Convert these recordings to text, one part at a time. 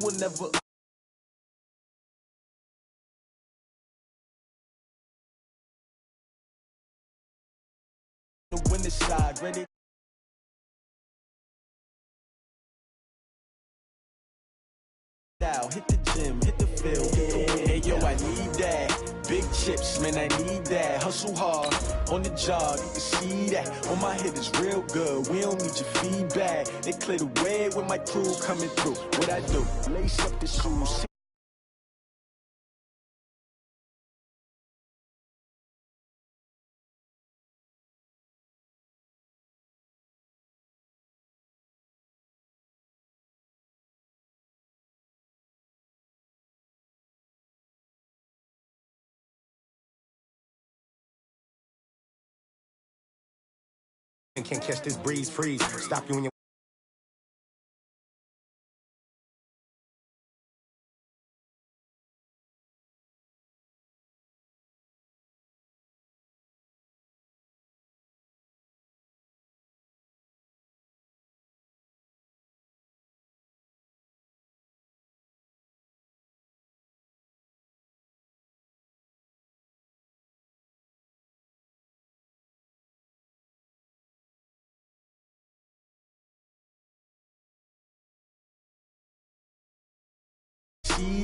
will never. The winning side, ready. Hit the gym, hit the field. Hey yo, I need that. Big chips, man, I need that. Hustle hard on the job, you can see that. On my head is real good. We don't need your feedback. They clear the way with my crew coming through. What I do? Lace up the shoes. Can't catch this breeze, freeze, stop you in your...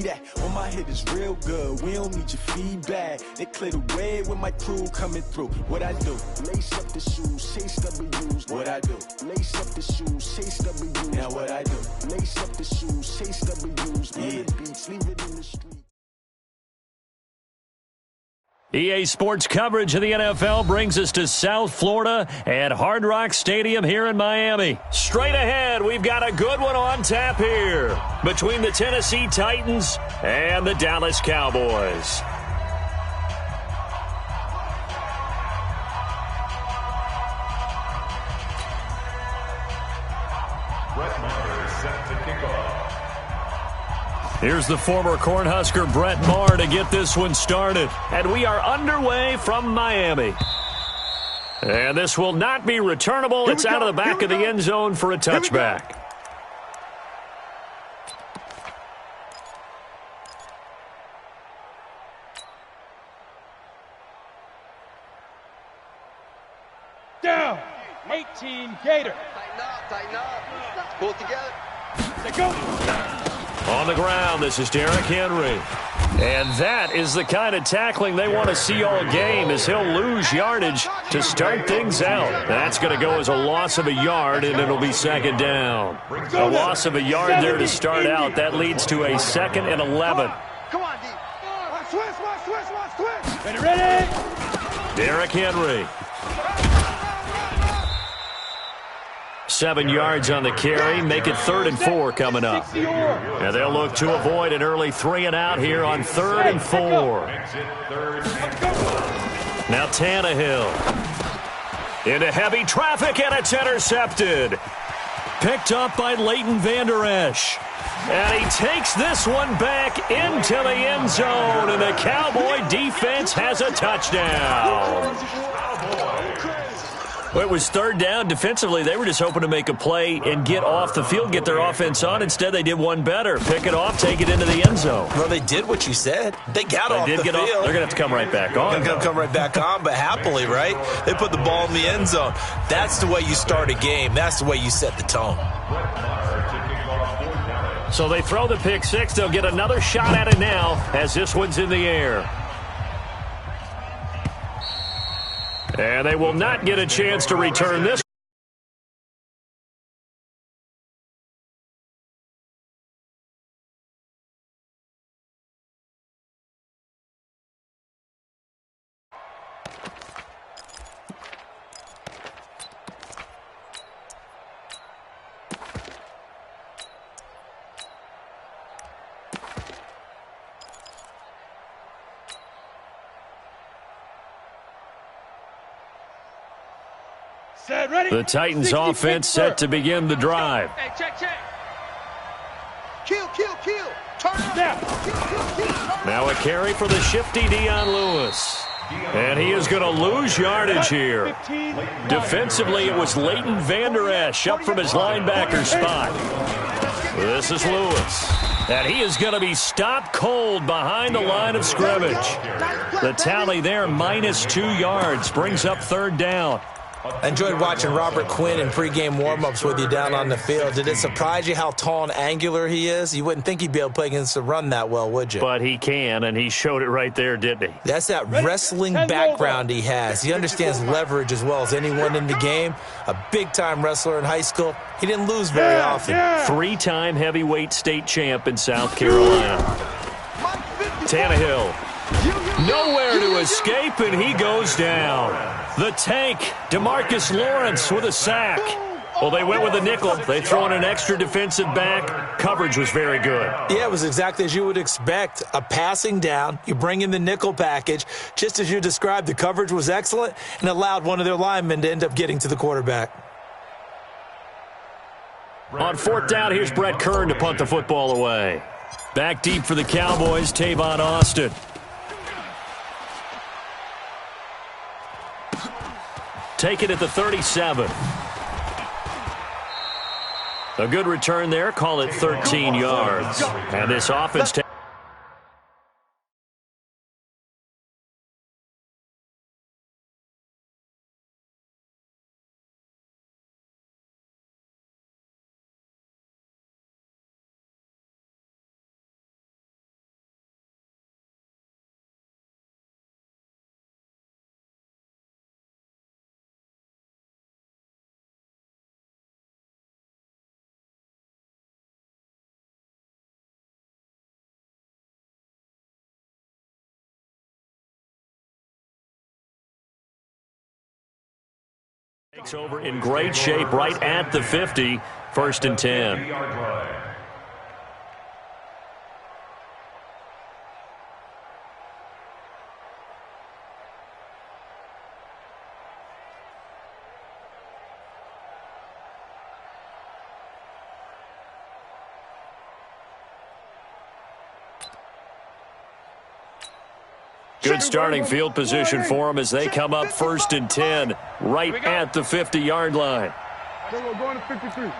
That on my head is real good. We don't need your feedback. They clear the way with my crew coming through. What I do? Lace up the shoes, chase W's. What I do? Lace up the shoes, chase W's. Now what I do? Lace up the shoes, chase W's. Yeah. Beats, leave it in the street. EA Sports coverage of the NFL brings us to South Florida at Hard Rock Stadium here in Miami. Straight ahead, we've got a good one on tap here between the Tennessee Titans and the Dallas Cowboys. Here's the former Cornhusker Brett Maher to get this one started. And we are underway from Miami. And this will not be returnable. It's out of the back of the end zone for a touchback. Down. 18 Gator. Tighten up. Pull it together. Let's go. On the ground, this is Derrick Henry. And that is the kind of tackling they want to see all game, as he'll lose yardage to start things out. That's going to go as a loss of a yard, and it'll be second down. A loss of a yard there to start out. That leads to a 2nd and 11. Come on, D. Switch. Ready? Derrick Henry. 7 yards on the carry. Make it 3rd and 4 coming up. And they'll look to avoid an early 3 and out here on 3rd and 4. Now Tannehill. Into heavy traffic, and it's intercepted. Picked up by Leighton Vander Esch. And he takes this one back into the end zone, and the Cowboy defense has a touchdown. Well, it was 3rd down. Defensively, they were just hoping to make a play and get off the field, get their offense on. Instead, they did one better. Pick it off, take it into the end zone. Well, they did what you said. They got off the field. They're going to have to come right back on. They're going to come right back on, but happily, right? They put the ball in the end zone. That's the way you start a game. That's the way you set the tone. So they throw the pick six. They'll get another shot at it now as this one's in the air. And they will not get a chance to return this. The Titans offense set to begin the drive. Hey, check. Kill. Turn now. Kill. Now a carry for the shifty Dion Lewis. And he is going to lose yardage here. Defensively, it was Leighton Vander Esch up from his linebacker spot. This is Lewis. And he is going to be stopped cold behind the line of scrimmage. The tally there, -2 yards, brings up third down. I enjoyed watching Robert Quinn in pregame warm-ups with you down on the field. Did it surprise you how tall and angular he is? You wouldn't think he'd be able to play against the run that well, would you? But he can, and he showed it right there, didn't he? That's that wrestling background he has. He understands leverage as well as anyone in the game. A big-time wrestler in high school. He didn't lose very often. 3-time heavyweight state champ in South Carolina. Tannehill. Nowhere to escape, and he goes down. The tank, DeMarcus Lawrence with a sack. Well, they went with a nickel. They throw in an extra defensive back. Coverage was very good. Yeah, it was exactly as you would expect. A passing down. You bring in the nickel package. Just as you described, the coverage was excellent and allowed one of their linemen to end up getting to the quarterback. On fourth down, here's Brett Kern to punt the football away. Back deep for the Cowboys, Tavon Austin. Take it at the 37. A good return there. Call it 13 yards. And this offense takes over in great shape right at the 50. 1st and 10. Good starting field position for them as they come up 1st and 10 right at the 50-yard line. Going to 53.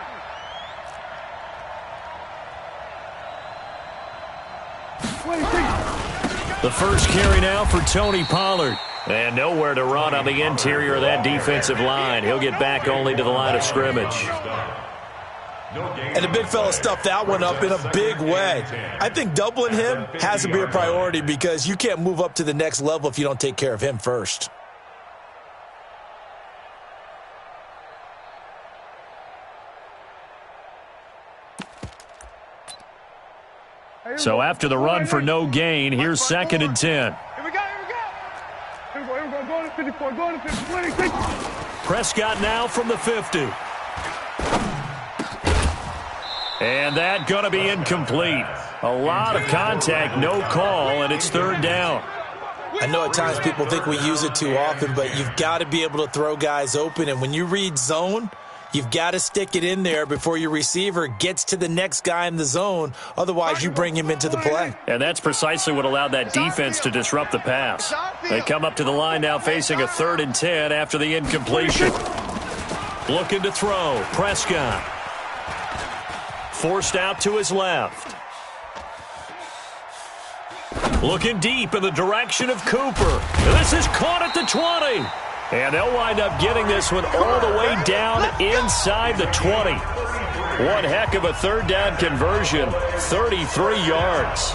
The first carry now for Tony Pollard. And nowhere to run on the interior of that defensive line. He'll get back only to the line of scrimmage. And the big fella stuffed that one up in a big way. I think doubling him has to be a priority because you can't move up to the next level if you don't take care of him first. So after the run for no gain, here's 2nd and 10. Here we go. Going to 54. Going to 50. Prescott now from the 50. And that going to be incomplete. A lot of contact, no call, and it's 3rd down. I know at times people think we use it too often, but you've got to be able to throw guys open. And when you read zone, you've got to stick it in there before your receiver gets to the next guy in the zone. Otherwise, you bring him into the play. And that's precisely what allowed that defense to disrupt the pass. They come up to the line now facing a 3rd and 10 after the incompletion. Looking to throw. Prescott. Forced out to his left. Looking deep in the direction of Cooper. This is caught at the 20. And they'll wind up getting this one all the way down inside the 20. One heck of a 3rd down conversion. 33 yards.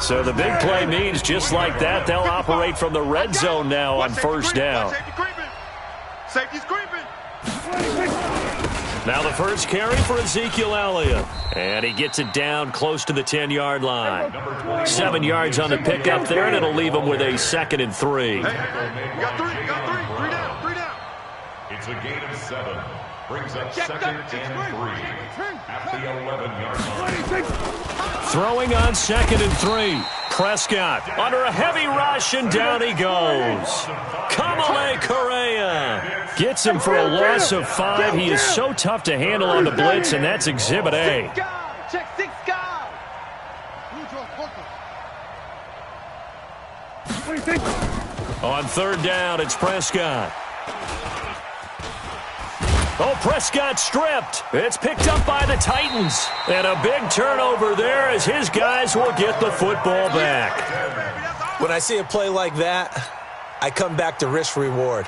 So the big play means just like that, they'll operate from the red zone now on 1st down. Safety's creeping. Now the first carry for Ezekiel Elliott. And he gets it down close to the 10-yard line. 7 yards on the pickup there, and it'll leave him with a 2nd and 3. Got three. Three down. It's a gain of 7. Brings up 2nd and 3 at the 11-yard line. Throwing on 2nd and 3. Prescott under a heavy rush, and down he goes. Kamale Correa gets him for a loss of 5. He is so tough to handle on the blitz, and that's Exhibit A. Check 6 guard. On 3rd down, it's Prescott. Oh, Prescott stripped. It's picked up by the Titans. And a big turnover there as his guys will get the football back. When I see a play like that, I come back to risk-reward.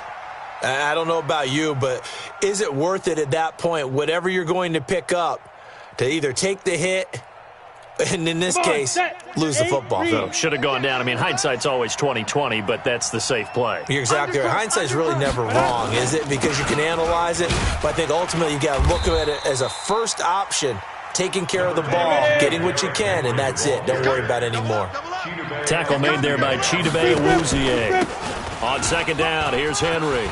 I don't know about you, but is it worth it at that point, whatever you're going to pick up, to either take the hit and, in this case, lose the football? So, should have gone down. I mean, hindsight's always 20/20, but that's the safe play. You're exactly right. Hindsight's really never wrong, is it? Because you can analyze it, but I think ultimately you got to look at it as a first option, taking care of the ball, getting what you can, and that's it. Don't worry about any more. Tackle made there by Chidobe Awuzie. On second down, here's Henry.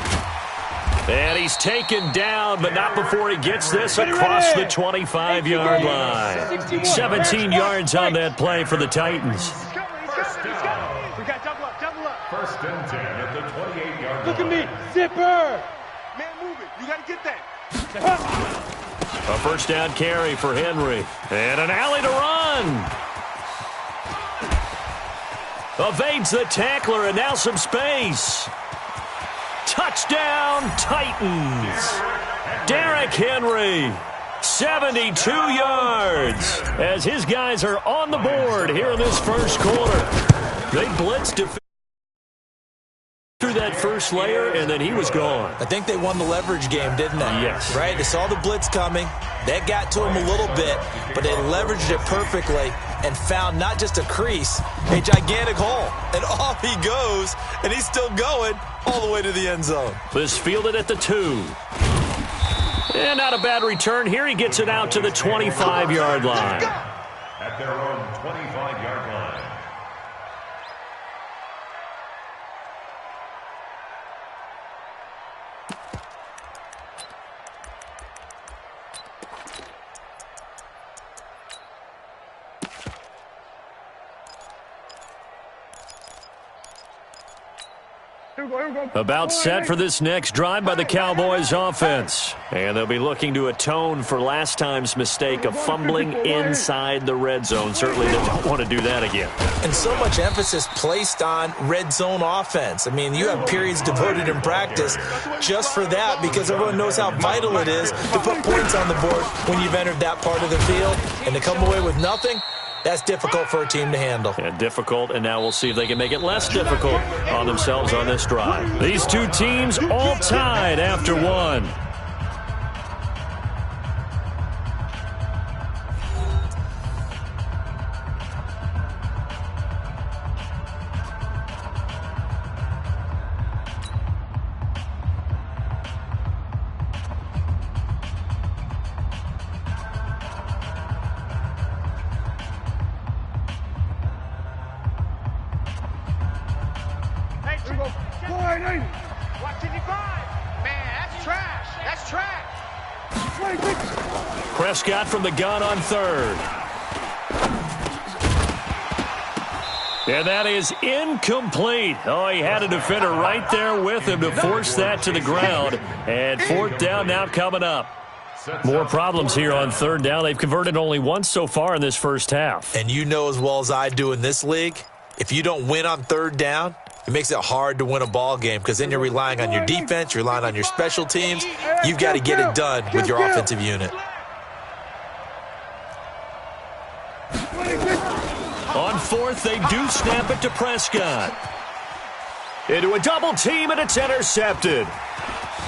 And he's taken down, but not before he gets this across the 25-yard line. 17 yards on that play for the Titans. We got double up. First and 10 at the 28-yard line. Look at me, zipper. Man, move it. You got to get that. A first down carry for Henry. And an alley to run. Evades the tackler, and now some space. Touchdown, Titans. Derrick Henry, 72 yards, as his guys are on the board here in this first quarter. They blitzed through that first layer, and then he was gone. I think they won the leverage game, didn't they? Yes. Right? They saw the blitz coming. That got to him a little bit, but they leveraged it perfectly and found not just a crease, a gigantic hole. And off he goes, and he's still going all the way to the end zone. This fielded at the 2. And not a bad return. Here he gets it out to the 25-yard line. At their own 25-yard line. About set for this next drive by the Cowboys offense. And they'll be looking to atone for last time's mistake of fumbling inside the red zone. Certainly they don't want to do that again. And so much emphasis placed on red zone offense. I mean, you have periods devoted in practice just for that, because everyone knows how vital it is to put points on the board when you've entered that part of the field. And to come away with nothing, that's difficult for a team to handle. And difficult, and now we'll see if they can make it less difficult on themselves on this drive. These two teams all tied after one. Prescott from the gun on third. And that is incomplete. Oh, he had a defender right there with him to force that to the ground. And fourth down now coming up. More problems here on third down. They've converted only once so far in this first half. And you know as well as I do in this league, if you don't win on third down, it makes it hard to win a ball game, because then you're relying on your defense, you're relying on your special teams. You've got to get it done with your offensive unit. On fourth, they do snap it to Prescott. Into a double team, and it's intercepted.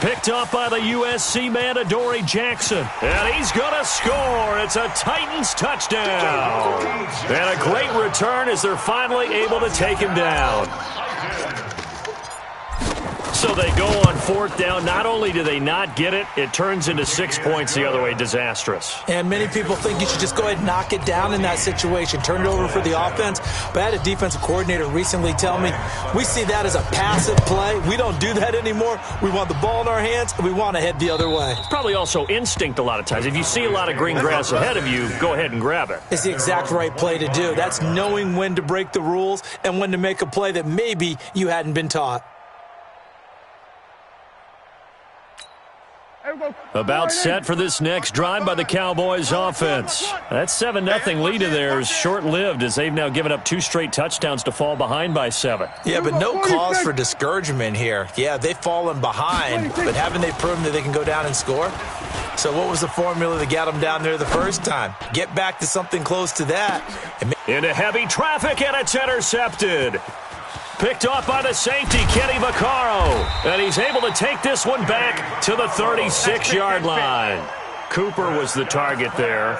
Picked up by the USC man, Adoree Jackson. And he's going to score. It's a Titans touchdown. And a great return as they're finally able to take him down. So they go on fourth down. Not only do they not get it, it turns into 6 points the other way. Disastrous. And many people think you should just go ahead and knock it down in that situation, turn it over for the offense. But I had a defensive coordinator recently tell me, we see that as a passive play. We don't do that anymore. We want the ball in our hands, and we want to head the other way. It's probably also instinct a lot of times. If you see a lot of green grass ahead of you, go ahead and grab it. It's the exact right play to do. That's knowing when to break the rules and when to make a play that maybe you hadn't been taught. About set for this next drive by the Cowboys offense. That 7-0 lead of theirs short-lived as they've now given up 2 straight touchdowns to fall behind by 7. Yeah, but no cause for discouragement here. Yeah, they've fallen behind, but haven't they proven that they can go down and score? So what was the formula that got them down there the first time? Get back to something close to that. Into heavy traffic, and it's intercepted. Picked off by the safety, Kenny Vaccaro. And he's able to take this one back to the 36-yard line. Cooper was the target there.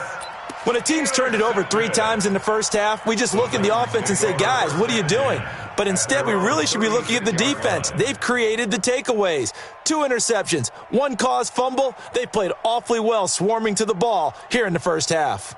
When a team's turned it over 3 times in the first half, we just look at the offense and say, guys, what are you doing? But instead, we really should be looking at the defense. They've created the takeaways. 2 interceptions, 1 caused fumble. They played awfully well swarming to the ball here in the first half.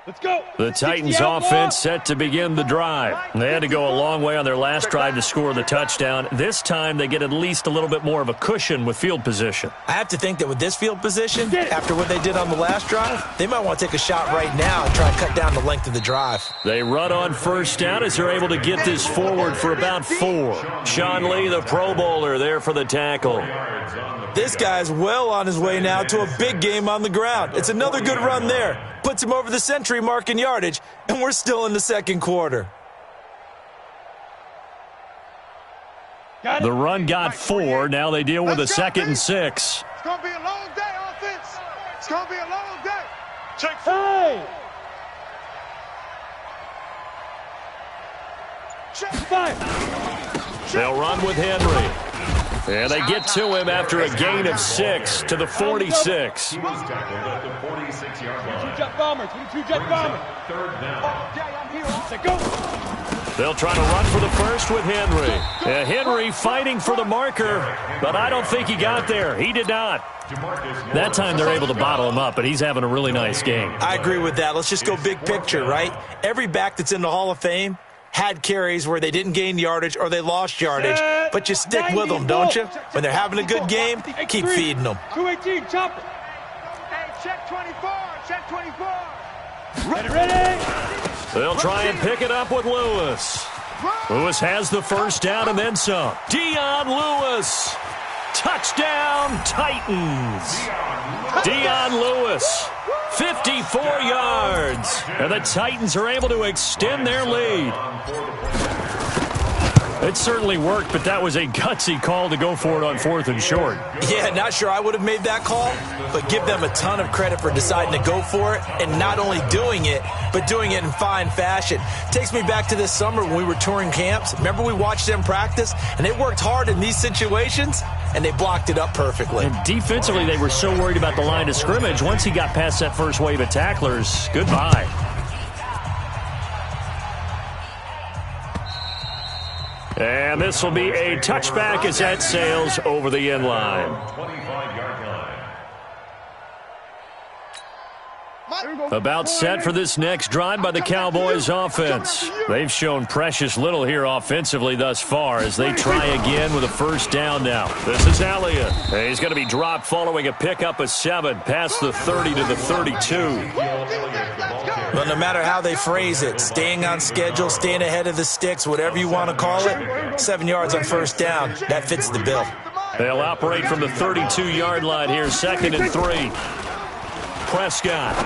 Let's go. The Titans offense set to begin the drive. They had to go a long way on their last drive to score the touchdown. This time they get at least a little bit more of a cushion with field position. I have to think that with this field position, after what they did on the last drive, they might want to take a shot right now and try and cut down the length of the drive. They run on first down as they're able to get this forward for about 4. Sean Lee, the Pro Bowler, there for the tackle. This guy's well on his way now to a big game on the ground. It's another good run there. Puts him over the century mark in yardage, and we're still in the second quarter. The run got 4. Now they deal with a 2nd and 6. It's going to be a long day, offense. It's going to be a long day. Check 4. Hey! Check 5. They'll run with Henry. And they get to him after a gain of 6 to the 46. He was tackled at the 46-yard line. 22-jet bomber. 22-jet bomber. 3rd down. Let's go. They'll try to run for the first with Henry. Henry fighting for the marker, but I don't think he got there. He did not. That time they're able to bottle him up, but he's having a really nice game. I agree with that. Let's just go big picture, right? Every back that's in the Hall of Fame had carries where they didn't gain yardage or they lost yardage, but you stick with them, don't you? When they're having a good game, keep feeding them. 218, chop it. Hey, check 24. Check 24. Ready. They'll try and pick it up with Lewis. Lewis has the first down and then some. Dion Lewis. Touchdown, Titans. Dion Lewis. 54 yards. And the Titans are able to extend their lead. It certainly worked, but that was a gutsy call to go for it on 4th and short. Yeah, not sure I would have made that call, but give them a ton of credit for deciding to go for it and not only doing it, but doing it in fine fashion. Takes me back to this summer when we were touring camps. Remember we watched them practice, and they worked hard in these situations, and they blocked it up perfectly. And defensively, they were so worried about the line of scrimmage. Once he got past that first wave of tacklers, goodbye. And this will be a touchback as that sails over the end line. 25-yard line. About set for this next drive by the Cowboys offense. They've shown precious little here offensively thus far as they try again with a first down now. This is Elliott. He's going to be dropped following a pickup of 7 past the 30 to the 32. Well, no matter how they phrase it, staying on schedule, staying ahead of the sticks, whatever you want to call it, 7 yards on first down, that fits the bill. They'll operate from the 32-yard line here, 2nd and 3. Prescott.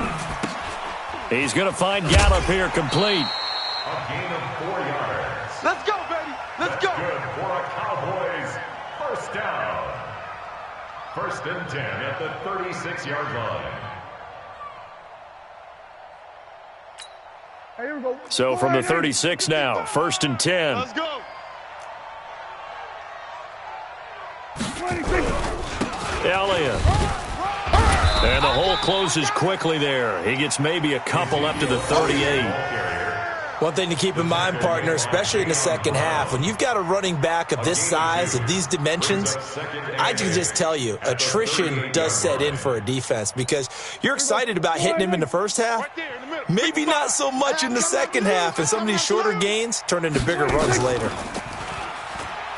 He's going to find Gallup here complete. A gain of 4 yards. Let's go, baby. Let's go. Good for a Cowboys first down. 1st and 10 at the 36-yard line. Hey, here we go. So from the 36 now, 1st and 10. Let's go. 26. Elliott. And the hole closes quickly there. He gets maybe a couple up to the 38. One thing to keep in mind, partner, especially in the second half, when you've got a running back of this size, of these dimensions, I can just tell you, attrition does set in for a defense because you're excited about hitting him in the first half, maybe not so much in the second half, and some of these shorter gains turn into bigger runs later.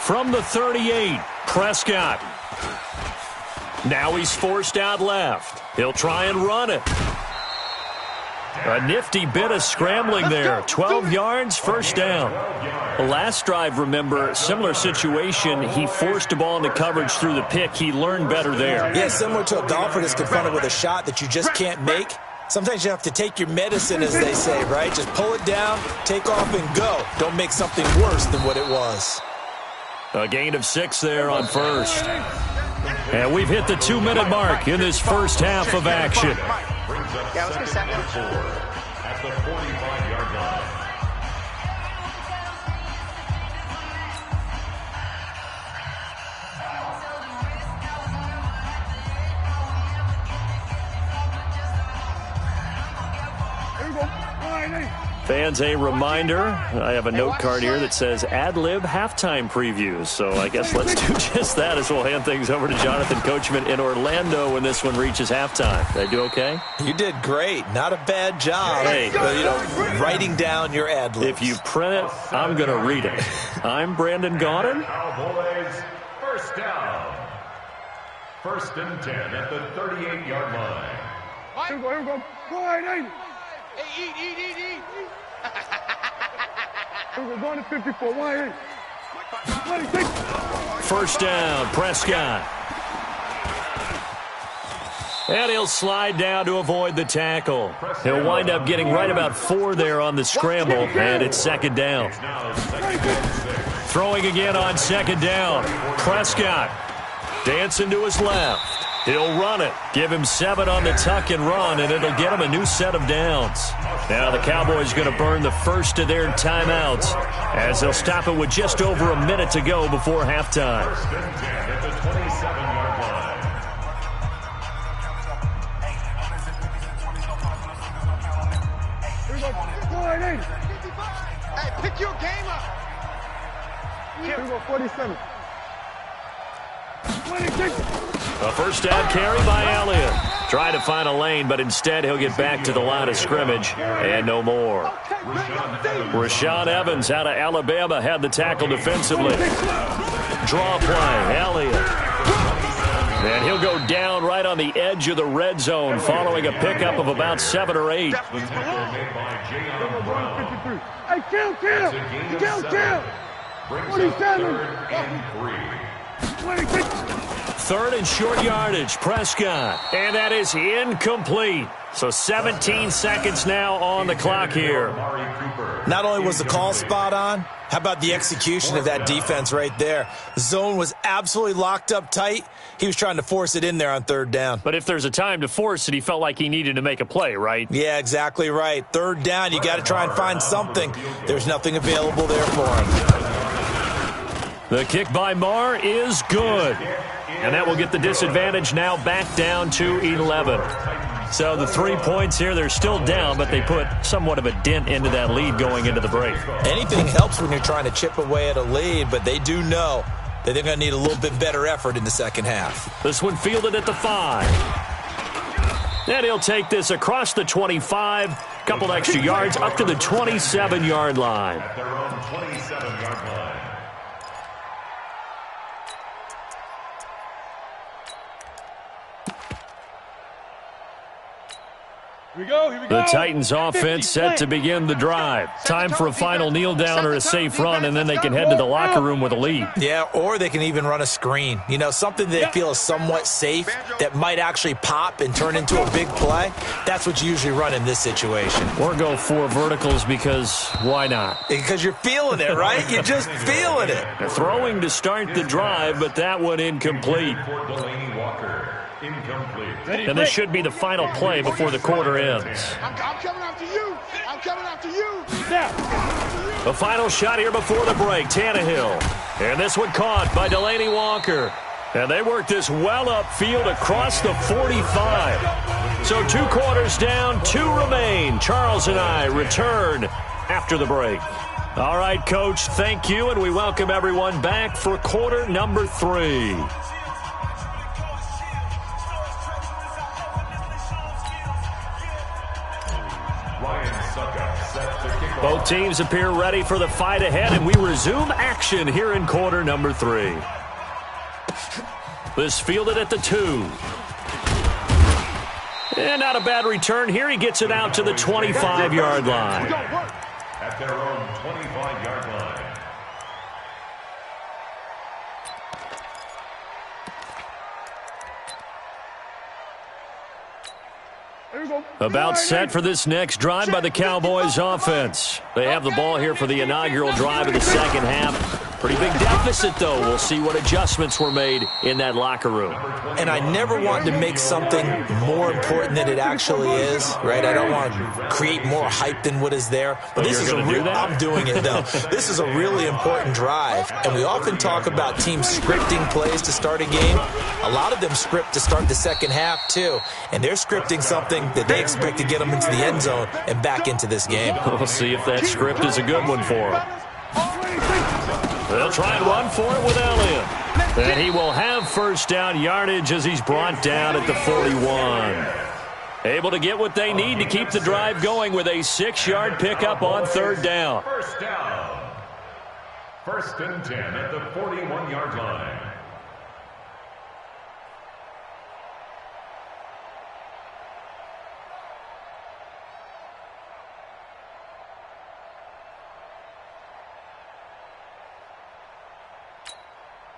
From the 38, Prescott. Now he's forced out left. He'll try and run it. A nifty bit of scrambling there. 12 yards, first down. The last drive, remember, similar situation. He forced the ball into coverage through the pick. He learned better there. Yeah, similar to a golfer that's confronted with a shot that you just can't make. Sometimes you have to take your medicine, as they say, right? Just pull it down, take off, and go. Don't make something worse than what it was. A gain of 6 there on first. And we've hit the 2-minute mark in this first half of action. Yeah, let's get second. At the 45-yard line. Here we go. All right, hey. Fans, a reminder, I have a note card here that says ad-lib halftime previews. So I guess let's do just that as we'll hand things over to Jonathan Coachman in Orlando when this one reaches halftime. Did I do okay? You did great. Not a bad job. Hey. Writing down your ad-libs. If you print it, I'm going to read it. I'm Brandon Gaudin. Cowboys, first down. First and 10 at the 38-yard line. Here we go. Here we go. All right, hey. Hey, eat. Here we go. Going to 54. Why, hey. First down, Prescott. And he'll slide down to avoid the tackle. He'll wind up getting right about 4 there on the scramble, and it's second down. Throwing again on second down. Prescott dancing to his left. He'll run it. Give him 7 on the tuck and run, and it'll get him a new set of downs. Now the Cowboys going to burn the first of their timeouts as they'll stop it with just over a minute to go before halftime. First and 10 at the 27-yard line. Here we go. All right, hey. Hey, pick your game up. Here we go. 47. 26. A first down carry by Elliott. Trying to find a lane, but instead he'll get back to the line of scrimmage and no more. Rashaan Evans out of Alabama had the tackle defensively. Draw play, Elliott. And he'll go down right on the edge of the red zone following a pickup of about 7 or 8. Hey, kill. 47. 26. Third and short yardage, Prescott. And that is incomplete. So 17 seconds now on the clock here. Not only was the call spot on, how about the execution of that defense right there? The zone was absolutely locked up tight. He was trying to force it in there on third down. But if there's a time to force it, he felt like he needed to make a play, right? Yeah, exactly right. Third down, you got to try and find something. There's nothing available there for him. The kick by Marr is good. And that will get the disadvantage now back down to 11. So the 3 points here, they're still down, but they put somewhat of a dent into that lead going into the break. Anything helps when you're trying to chip away at a lead, but they do know that they're going to need a little bit better effort in the second half. This one fielded at the 5. And he'll take this across the 25, couple extra yards up to the 27-yard line. At their own 27-yard line. Here we go. The Titans offense set to begin the drive. Time for a final kneel down or a safe run, and then they can head to the locker room with a lead. Yeah, or they can even run a screen. You know, something they feel is somewhat safe that might actually pop and turn into a big play. That's what you usually run in this situation. Or go 4 verticals because why not? Because you're feeling it, right? You're just feeling it. Throwing to start the drive, but that one incomplete. And this should be the final play before the quarter ends. I'm coming after you. I'm coming after you. The final shot here before the break, Tannehill. And this one caught by Delaney Walker. And they work this well upfield across the 45. So 2 quarters down, 2 remain. Charles and I return after the break. All right, Coach, thank you, and we welcome everyone back for quarter number 3. Both Both teams appear ready for the fight ahead, and we resume action here in quarter number 3. This fielded at the 2. And not a bad return here. He gets it out to the 25-yard line. At their own 25-yard line. About set for this next drive by the Cowboys offense. They have the ball here for the inaugural drive of the second half. Pretty big deficit, though. We'll see what adjustments were made in that locker room. And I never want to make something more important than it actually is, right? I don't want to create more hype than what is there. But this is a real, I'm doing it, though. This is a really important drive. And we often talk about teams scripting plays to start a game. A lot of them script to start the second half, too. And they're scripting something that they expect to get them into the end zone and back into this game. We'll see if that script is a good one for them. They'll try and run for it with Elliott. And he will have first down yardage as he's brought down at the 41. Able to get what they need to keep the drive going with a 6-yard pickup on third down. First down. 1st and 10 at the 41-yard line.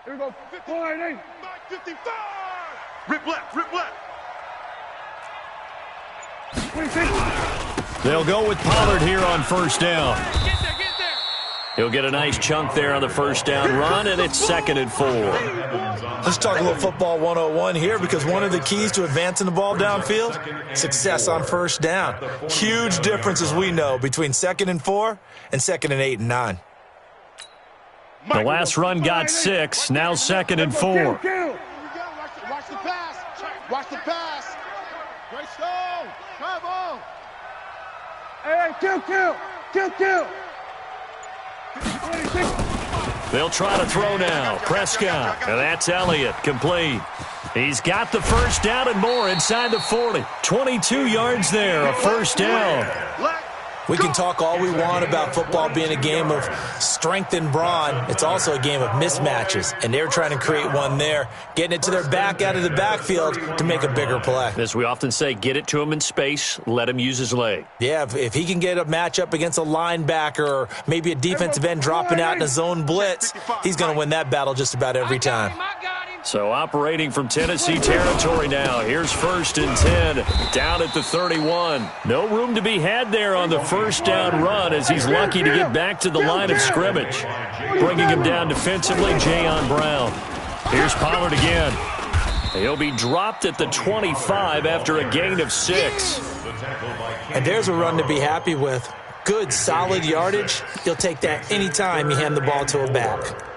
Here we go. 58. 55. Rip left. Rip left. 26. They'll go with Pollard here on first down. Get there. He'll get a nice chunk there on the first down run, and it's 2nd and 4. Let's talk a little football 101 here, because one of the keys to advancing the ball downfield, success on first down. Huge difference, as we know, between 2nd and 4 and 2nd and 8 and 9. The last run got 6, now 2nd and 4. Here we go. Watch the pass. Watch the pass. Great stone. Come on. Hey, kill. 26. They'll try to throw now. Prescott, and that's Elliott, complete. He's got the first down and more inside the 40. 22 yards there, a first down. We can talk all we want about football being a game of strength and brawn. It's also a game of mismatches, and they're trying to create one there, getting it to their back out of the backfield to make a bigger play. As we often say, get it to him in space, let him use his leg. Yeah, if he can get a matchup against a linebacker or maybe a defensive end dropping out in a zone blitz, he's going to win that battle just about every time. So operating from Tennessee territory now. Here's 1st and 10, down at the 31. No room to be had there on the first down run, as he's lucky to get back to the line of scrimmage. Bringing him down defensively, Jayon Brown. Here's Pollard again. He'll be dropped at the 25 after a gain of 6. And there's a run to be happy with. Good, solid yardage. You'll take that anytime you hand the ball to a back.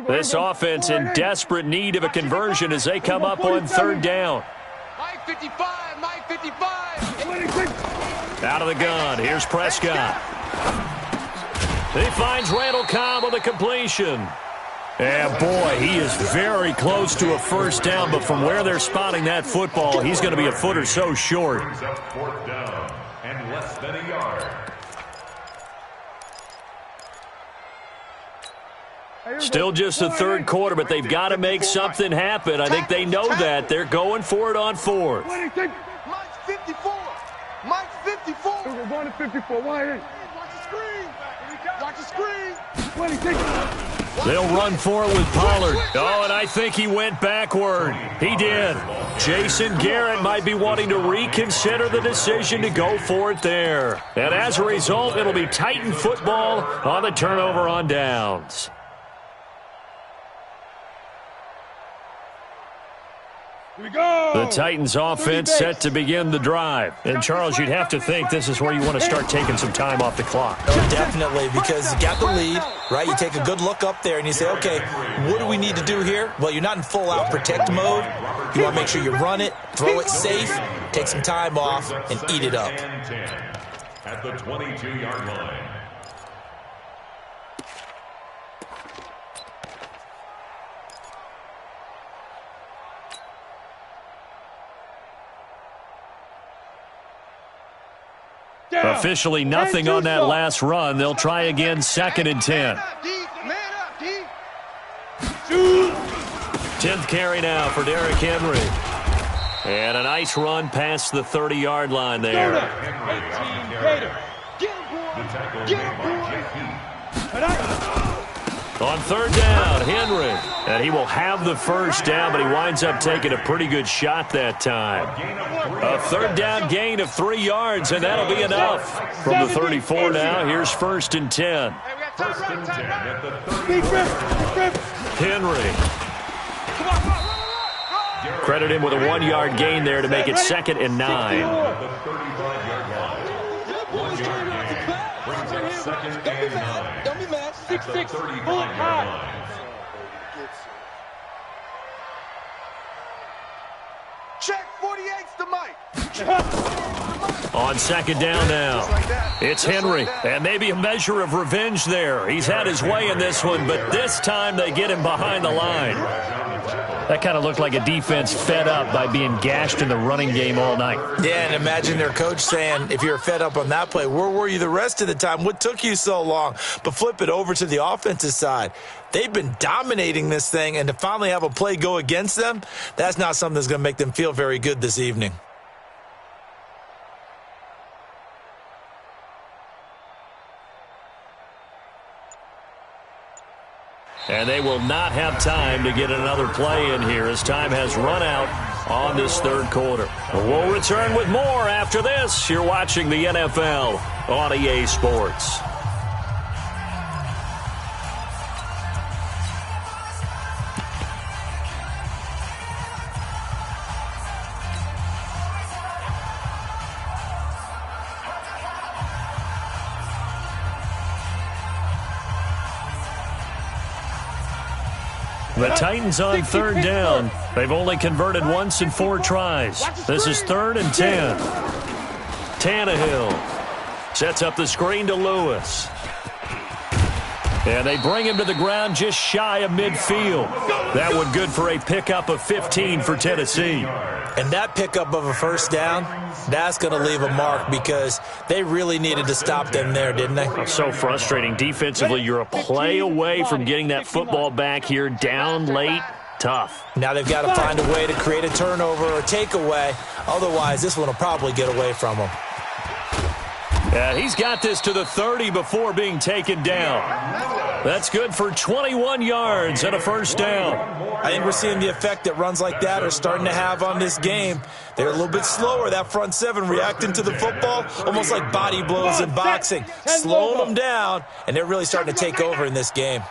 This offense in desperate need of a conversion as they come up on third down. Mike 55. Mike 55. 26. Out of the gun. Here's Prescott. He finds Randall Cobb on the completion. And, boy, he is very close to a first down, but from where they're spotting that football, he's going to be a foot or so short. 4th down and less than a yard. Still just the third quarter, but they've got to make something happen. I think they know that. They're going for it on 4th. 26. Mike 54. Mike 54. We're going to 54. Why? Watch the screen. Watch the screen. 26. They'll run for it with Pollard. Oh, and I think he went backward. He did. Jason Garrett might be wanting to reconsider the decision to go for it there. And as a result, it'll be Titan football on the turnover on downs. The Titans offense set to begin the drive. And, Charles, you'd have to think this is where you want to start taking some time off the clock. Oh, definitely, because you got the lead, right? You take a good look up there and you say, okay, what do we need to do here? Well, you're not in full-out protect mode. You want to make sure you run it, throw it safe, take some time off, and eat it up. at the 22-yard line. Officially nothing on that last run. They'll try again, 2nd and 10. 10th carry now for Derrick Henry. And a nice run past the 30-yard line there. On 3rd down, Henry. And he will have the first down, but he winds up taking a pretty good shot that time. A 3rd down gain of 3 yards, and that'll be enough. From the 34 now, here's 1st and 10. First and 10 at the 30. Henry. Credit him with a 1-yard gain there to make it 2nd and 9. At the 35-yard line. 1-yard gain brings up 2nd and 9. Don't be mad. At the 35-yard line. Check 48's the mic. On 2nd down now, it's Henry, and maybe a measure of revenge there. He's had his way in this one, but this time they get him behind the line. That kind of looked like a defense fed up by being gashed in the running game all night. Yeah, and imagine their coach saying, if you're fed up on that play, where were you the rest of the time? What took you so long? But flip it over to the offensive side. They've been dominating this thing, and to finally have a play go against them, that's not something that's going to make them feel very good this evening. And they will not have time to get another play in here as time has run out on this 3rd quarter. We'll return with more after this. You're watching the NFL on EA Sports. The Titans on 3rd down. They've only converted once in 4 tries. This is 3rd and 10. Tannehill sets up the screen to Lewis. And they bring him to the ground just shy of midfield. That one good for a pickup of 15 for Tennessee. And that pickup of a first down, that's going to leave a mark because they really needed to stop them there, didn't they? So frustrating. Defensively, you're a play away from getting that football back here down late. Tough. Now they've got to find a way to create a turnover or takeaway. Otherwise, this one will probably get away from them. And he's got this to the 30 before being taken down. That's good for 21 yards and a first down. I think we're seeing the effect that runs like that are starting to have on this game. They're a little bit slower, that front 7 reacting to the football, almost like body blows in boxing, slowing them down, and they're really starting to take over in this game.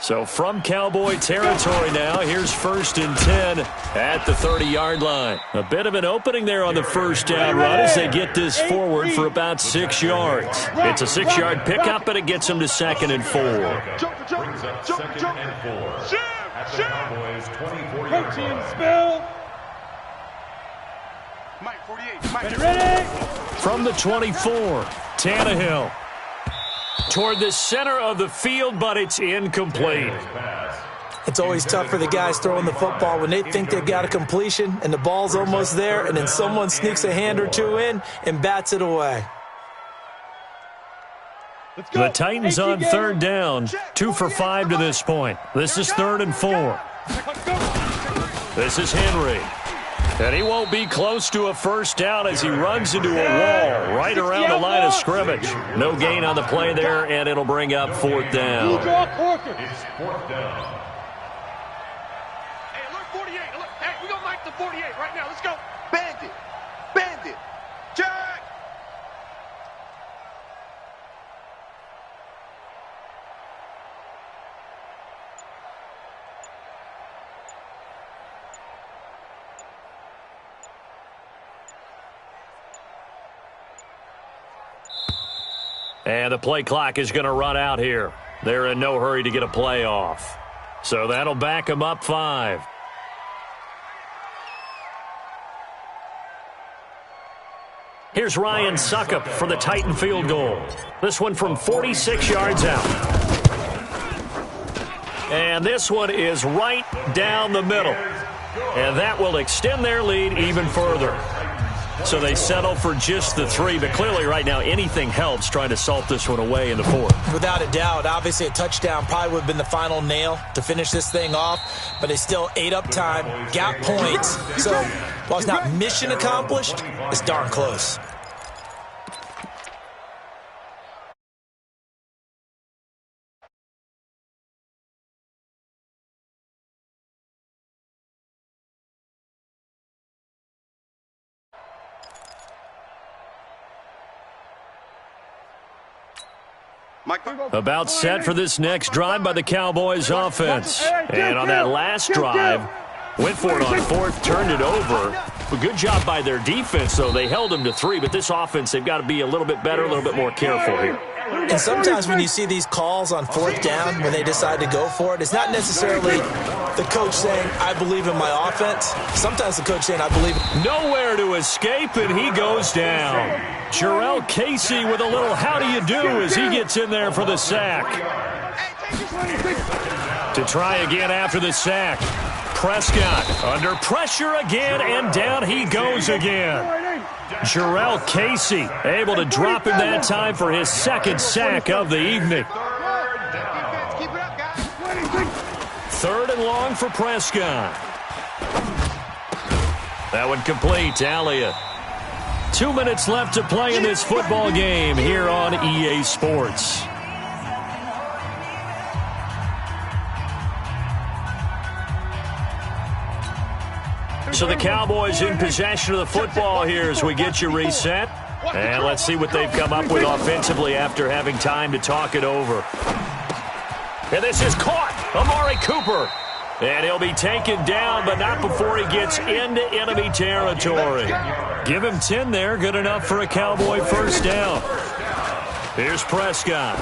So from Cowboy territory now, here's 1st and 10 at the 30-yard line. A bit of an opening there on the first down run as they get this forward for about 6 yards. It's a 6-yard pickup, but it them to 2nd and 4. Brings up 2nd and 4 at the Cowboys' 24-yard line. Mike, 48. Ready? From the 24, Tannehill. Toward the center of the field, but it's incomplete. It's always tough for the guys throwing the football when they think they've got a completion and the ball's almost there, and then someone sneaks a hand or two in and bats it away. The Titans on 3rd down, 2 for 5 to this point. This is 3rd and 4. This is Henry. And he won't be close to a first down as he runs into a wall right around the line of scrimmage. No gain on the play there, and it'll bring up 4th down. It's 4th down. Hey, alert 48. Alert. Hey, we're going to mic the 48 right now. Let's go. Bandit. Bandit. Jack. And the play clock is going to run out here. They're in no hurry to get a play off. So that'll back them up 5. Here's Ryan Suckup for the Titan field goal. This one from 46 yards out. And this one is right down the middle. And that will extend their lead even further. So they settle for just the 3, but clearly right now anything helps trying to salt this one away in the 4th. Without a doubt, obviously a touchdown probably would have been the final nail to finish this thing off, but they still ate up time, got points. So while it's not mission accomplished, it's darn close. About set for this next drive by the Cowboys offense. And on that last drive, went for it on 4th, turned it over. A good job by their defense, though. They held them to 3, but this offense, they've got to be a little bit better, a little bit more careful here. And sometimes when you see these calls on 4th down, when they decide to go for it, it's not necessarily the coach saying, I believe in my offense. Sometimes the coach saying, I believe. Nowhere to escape, and he goes down. Jarrell Casey with a little how do you do as he gets in there for the sack. To try again after the sack. Prescott under pressure again, and down he goes again. Jarrell Casey able to drop him that time for his 2nd sack of the evening. 3rd and long for Prescott. That one complete to Elliott. 2 minutes left to play in this football game here on EA Sports. So the Cowboys in possession of the football here as we get you reset. And let's see what they've come up with offensively after having time to talk it over. And this is caught. Amari Cooper. And he'll be taken down, but not before he gets into enemy territory. Give him 10 there. Good enough for a Cowboy first down. Here's Prescott.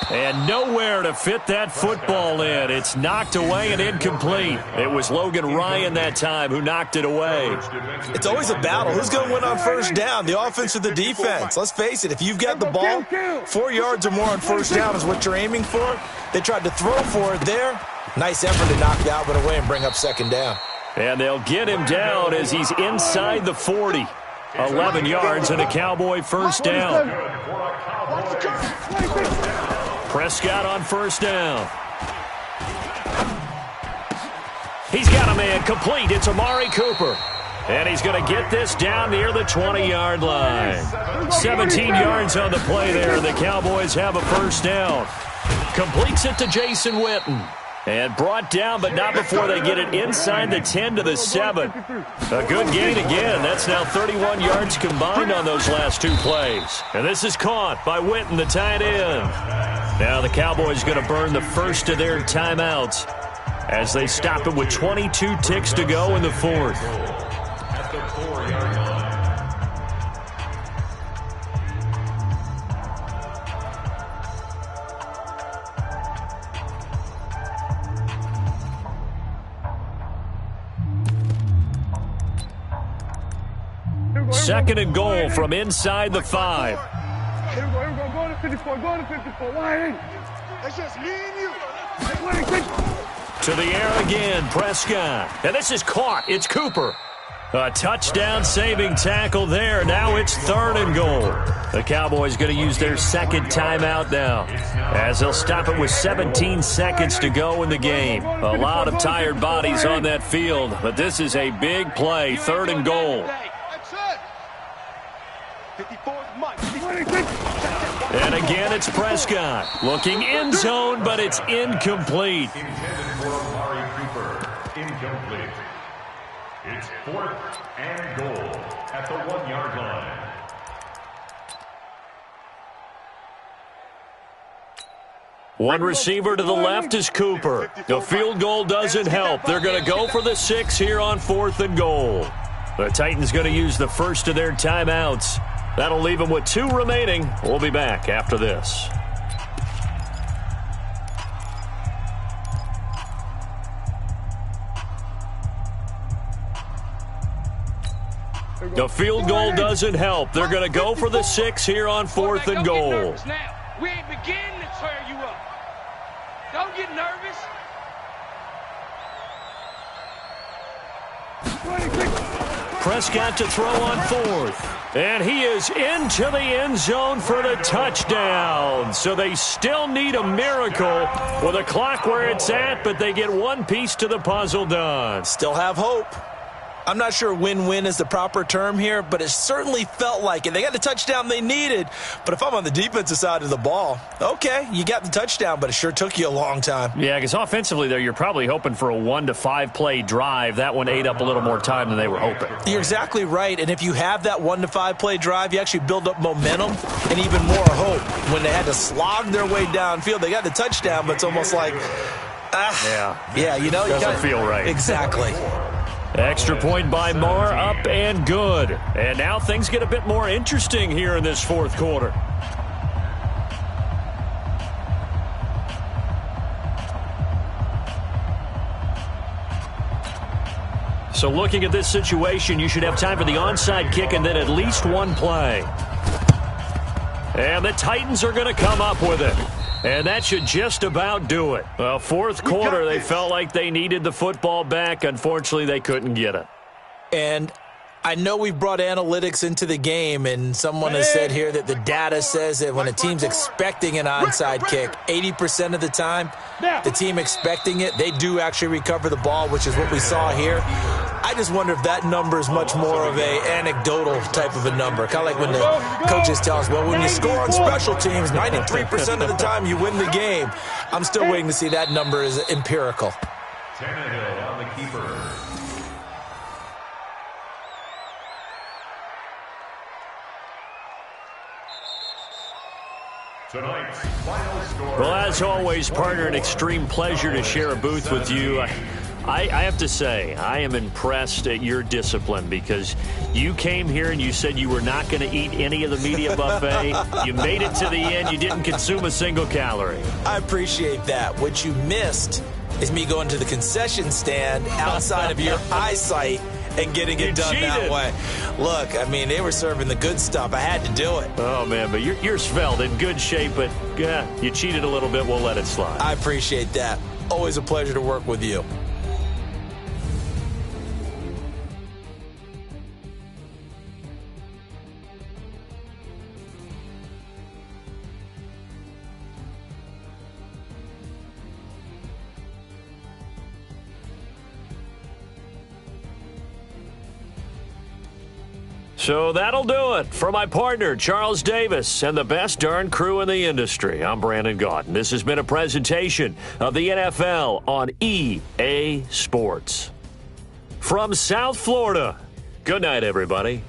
And nowhere to fit that football in. It's knocked away and incomplete. It was Logan Ryan that time who knocked it away. It's always a battle. Who's going to win on first down, the offense or the defense? Let's face it, if you've got the ball, 4 yards or more on first down is what you're aiming for. They tried to throw for it there. Nice effort to knock that one away and bring up 2nd down. And they'll get him down as he's inside the 40. 11 yards and a Cowboy first down. Prescott on first down. He's got a man complete. It's Amari Cooper. And he's going to get this down near the 20-yard line. 17 yards on the play there. The Cowboys have a first down. Completes it to Jason Witten. And brought down, but not before they get it inside the 10 to the 7. A good gain again. That's now 31 yards combined on those last 2 plays. And this is caught by Witten, the tight end. Now the Cowboys going to burn the first of their timeouts as they stop it with 22 ticks to go in the 4th. At the 4-yard line. Second and goal from inside the 5. Here we go. Go to 54. Go to 54. Why? It's just me and you. To the air again, Prescott. And this is caught. It's Cooper. A touchdown-saving tackle there. Now it's 3rd and goal. The Cowboys going to use their 2nd timeout now as they'll stop it with 17 seconds to go in the game. A lot of tired bodies on that field, but this is a big play. 3rd and goal. That's it. 54th Mike. And again, it's Prescott. Looking end zone, but it's incomplete. Intended for Amari Cooper. Incomplete. It's 4th and goal at the 1-yard line. One receiver to the left is Cooper. The field goal doesn't help. They're going to go for the 6 here on 4th and goal. The Titans going to use the first of their timeouts. That'll leave them with 2 remaining. We'll be back after this. The field goal doesn't help. They're going to go for the 6 here on 4th and goal. We ain't beginning to tear you up. Don't get nervous. Prescott to throw on 4th. And he is into the end zone for the touchdown. So they still need a miracle with a clock where it's at, but they get one piece to the puzzle done. Still have hope. I'm not sure win-win is the proper term here, but it certainly felt like it. They got the touchdown they needed, but if I'm on the defensive side of the ball, okay, you got the touchdown, but it sure took you a long time. Yeah, because offensively there, you're probably hoping for a 1 to 5 play drive. That one ate up a little more time than they were hoping. You're exactly right, and if you have that 1 to 5 play drive, you actually build up momentum and even more hope. When they had to slog their way downfield, they got the touchdown, but it's almost like, doesn't feel right. Exactly. Extra point by Marr, up and good. And now things get a bit more interesting here in this 4th quarter. So looking at this situation, you should have time for the onside kick and then at least one play. And the Titans are going to come up with it. And that should just about do it. Well, 4th quarter, they felt like they needed the football back. Unfortunately, they couldn't get it. And I know we've brought analytics into the game, and someone has said here that the data says that when a team's expecting an onside kick, 80% of the time, the team expecting it, they do actually recover the ball, which is what we saw here. I just wonder if that number is much more of a anecdotal type of a number. Kind of like when the coaches tell us, well, when you score on special teams, 93% of the time you win the game. I'm still waiting to see that number is empirical. Tannehill on the keeper. Tonight's final score. Well, as always, partner, an extreme pleasure to share a booth with you. I have to say, I am impressed at your discipline because you came here and you said you were not going to eat any of the media buffet. You made it to the end. You didn't consume a single calorie. I appreciate that. What you missed is me going to the concession stand outside of your eyesight and getting it done that way. Look, I mean, they were serving the good stuff. I had to do it. Oh, man, but you're svelte, in good shape, but you cheated a little bit. We'll let it slide. I appreciate that. Always a pleasure to work with you. So that'll do it for my partner, Charles Davis, and the best darn crew in the industry. I'm Brandon Gaudin. This has been a presentation of the NFL on EA Sports. From South Florida, good night, everybody.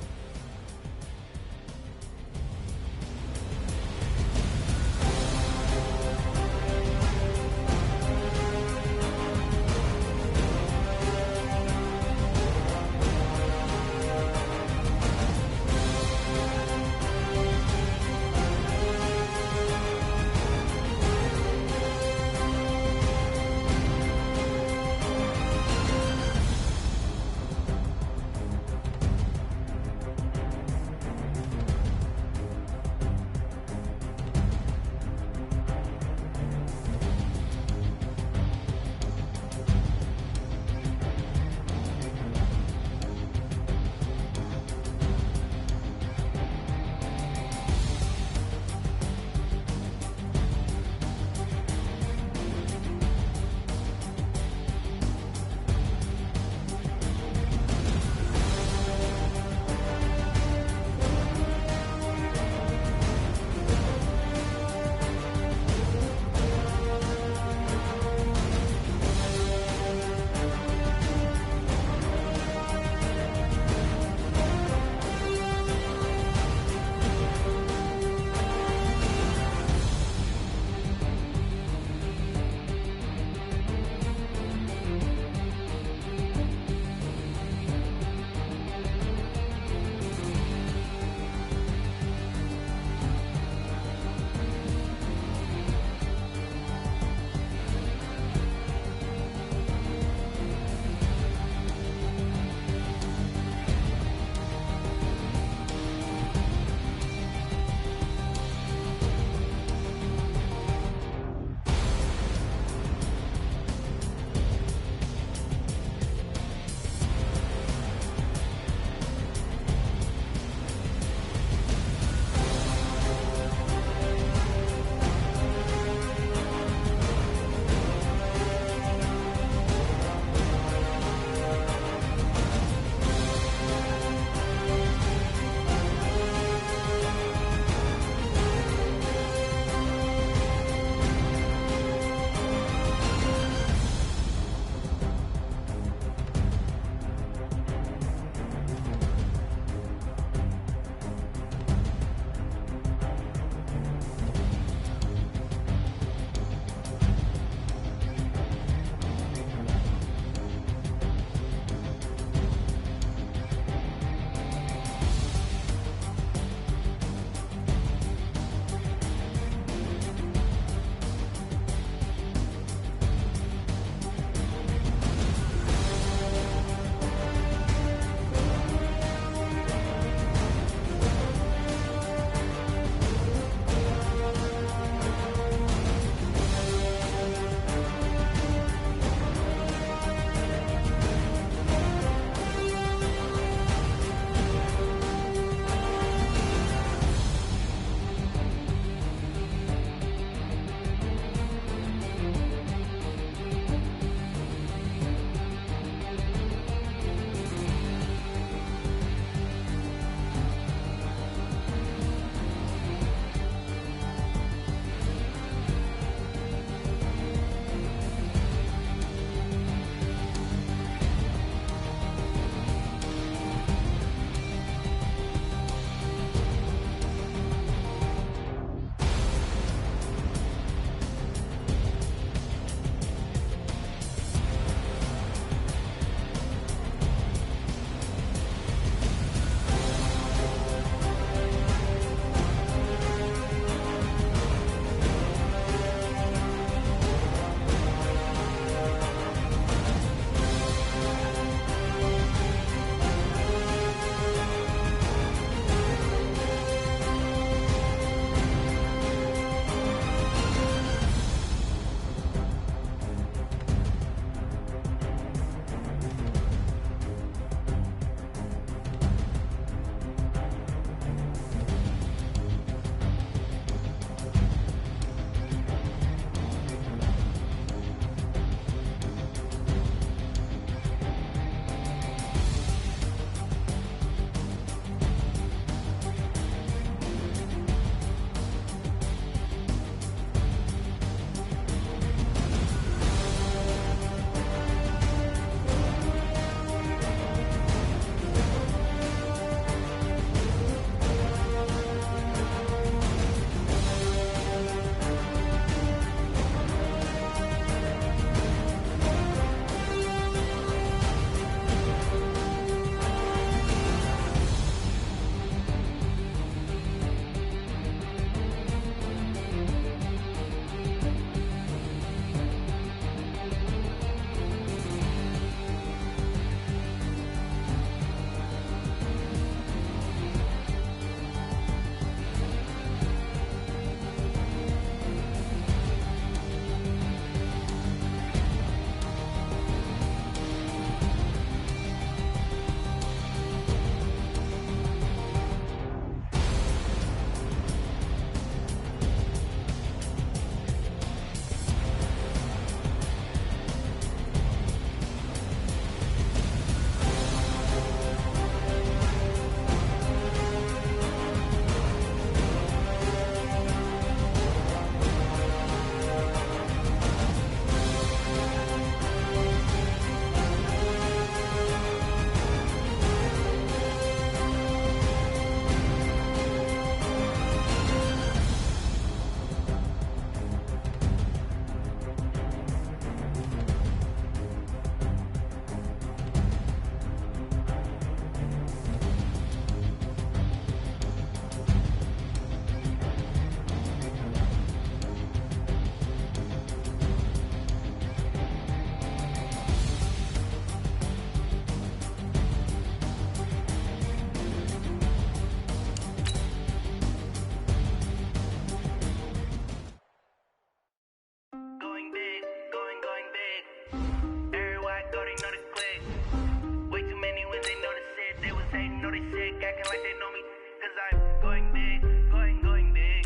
acting like they know me, cause I'm going big, going big.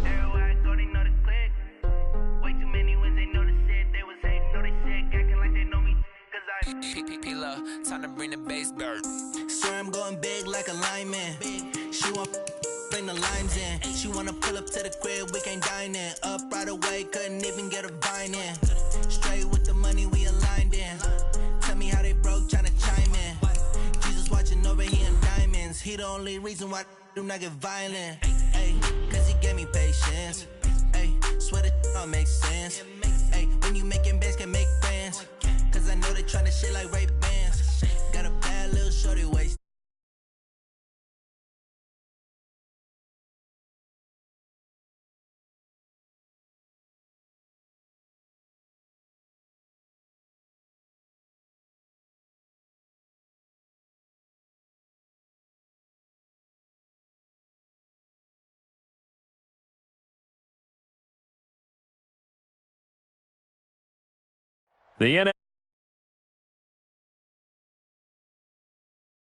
Everywhere I go, they know the click. Way too many wins, they know the shit. They was hating, know they sick, acting like they know me, cause I'm P-P-P-Love, time to bring the bass bird. Swear I'm going big like a lineman. She want bring the limes in. She wanna pull up to the crib, we can't dine in. Up right away, couldn't even get a vine in. Straight with the money we aligned in. Tell me how they broke, tryna chime in. Jesus watching over here in diamonds. He the only reason why I do not get violent. Ay, cause he gave me patience. Ay, swear that all makes sense. Ay, when you making bands, can make friends. Cause I know they tryna shit like Ray-Bans. Got a bad little shorty waist. The